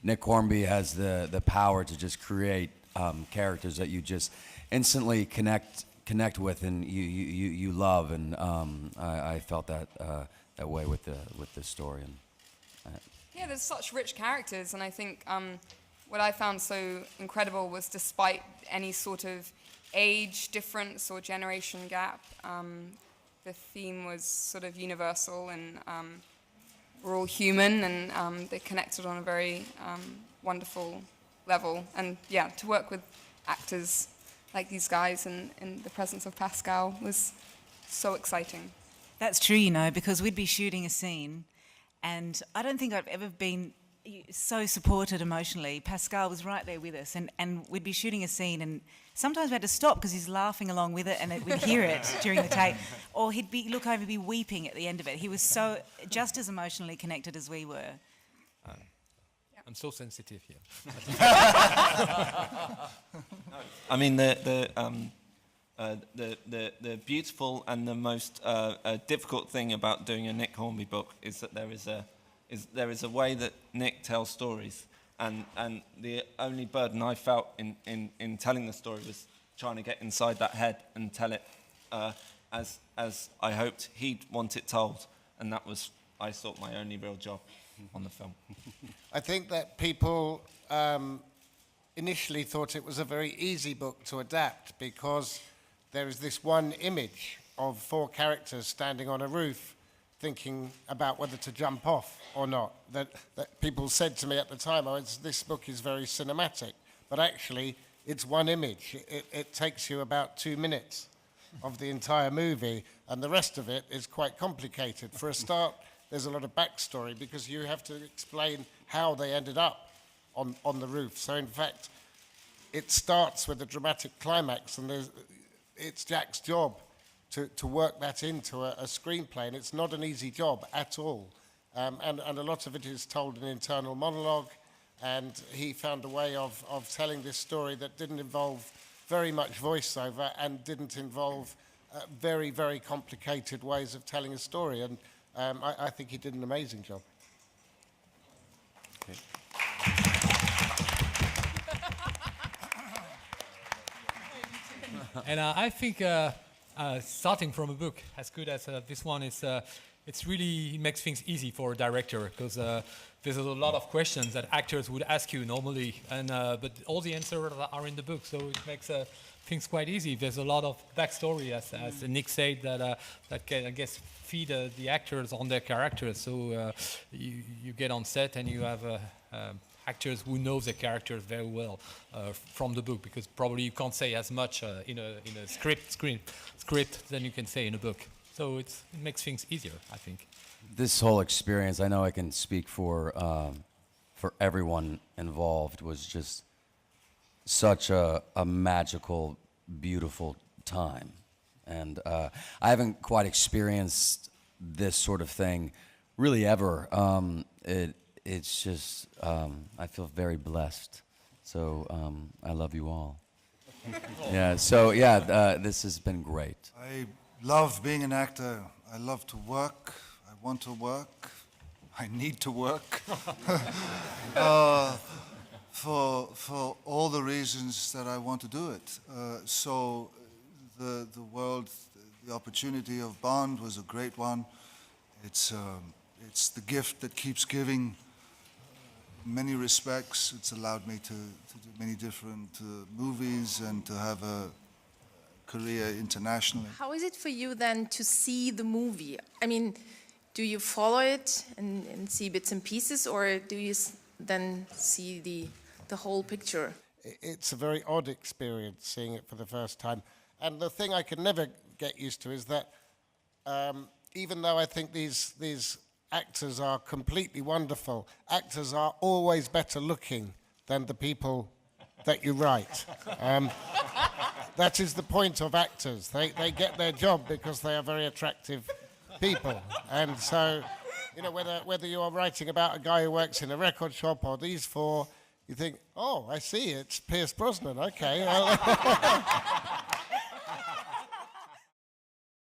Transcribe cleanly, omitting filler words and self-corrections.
Nick Hornby has the power to just create characters that you just instantly connect with and you love, and I felt that way with the story. And yeah, there's such rich characters, and I think what I found so incredible was, despite any sort of age difference or generation gap, the theme was sort of universal, and we're all human, and they connected on a very wonderful level. And yeah, to work with actors like these guys in the presence of Pascal was so exciting. That's true, because we'd be shooting a scene, and I don't think I've ever been so supported emotionally. Pascal was right there with us, and we'd be shooting a scene, and sometimes we had to stop because he's laughing along with it, and we'd hear it during the take, or he'd look over, be weeping at the end of it. He was so just as emotionally connected as we were. I'm so sensitive here. I mean, the beautiful and the most difficult thing about doing a Nick Hornby book is that there is a way that Nick tells stories, and the only burden I felt in telling the story was trying to get inside that head and tell it as I hoped he'd want it told, and that was, I thought, my only real job on the film. I think that people initially thought it was a very easy book to adapt because there is this one image of 4 characters standing on a roof thinking about whether to jump off or not. That people said to me at the time, this book is very cinematic, but actually it's one image. It takes you about 2 minutes of the entire movie, and the rest of it is quite complicated. For a start, there's a lot of backstory because you have to explain how they ended up on the roof. So in fact, it starts with a dramatic climax, and it's Jack's job to work that into a screenplay, and it's not an easy job at all. And a lot of it is told in internal monologue, and he found a way of telling this story that didn't involve very much voiceover and didn't involve very, very complicated ways of telling a story. And I think he did an amazing job. Okay. And I think starting from a book as good as this one is, it makes things easy for a director, because there's a lot of questions that actors would ask you normally, and but all the answers are in the book, so it makes things quite easy. There's a lot of backstory, as Nick said, that can, I guess, feed the actors on their characters. So you get on set and you have actors who know the characters very well from the book, because probably you can't say as much in a script than you can say in a book. So it makes things easier, I think. This whole experience, I know I can speak for everyone involved, was just such a magical, beautiful time. And I haven't quite experienced this sort of thing really ever. It's just, I feel very blessed. So I love you all. Yeah, so yeah, this has been great. I love being an actor. I love to work. I want to work. I need to work. For all the reasons that I want to do it. So the opportunity of Bond was a great one. It's the gift that keeps giving. In many respects, it's allowed me to do many different movies and to have a career internationally. How is it for you then to see the movie? I mean, do you follow it and see bits and pieces, or do you then see the whole picture? It's a very odd experience seeing it for the first time. And the thing I can never get used to is that even though I think these actors are completely wonderful, actors are always better looking than the people that you write. That is the point of actors. They get their job because they are very attractive people. And so, you know, whether you are writing about a guy who works in a record shop or these 4, you think, oh, I see, it's Pierce Brosnan, okay.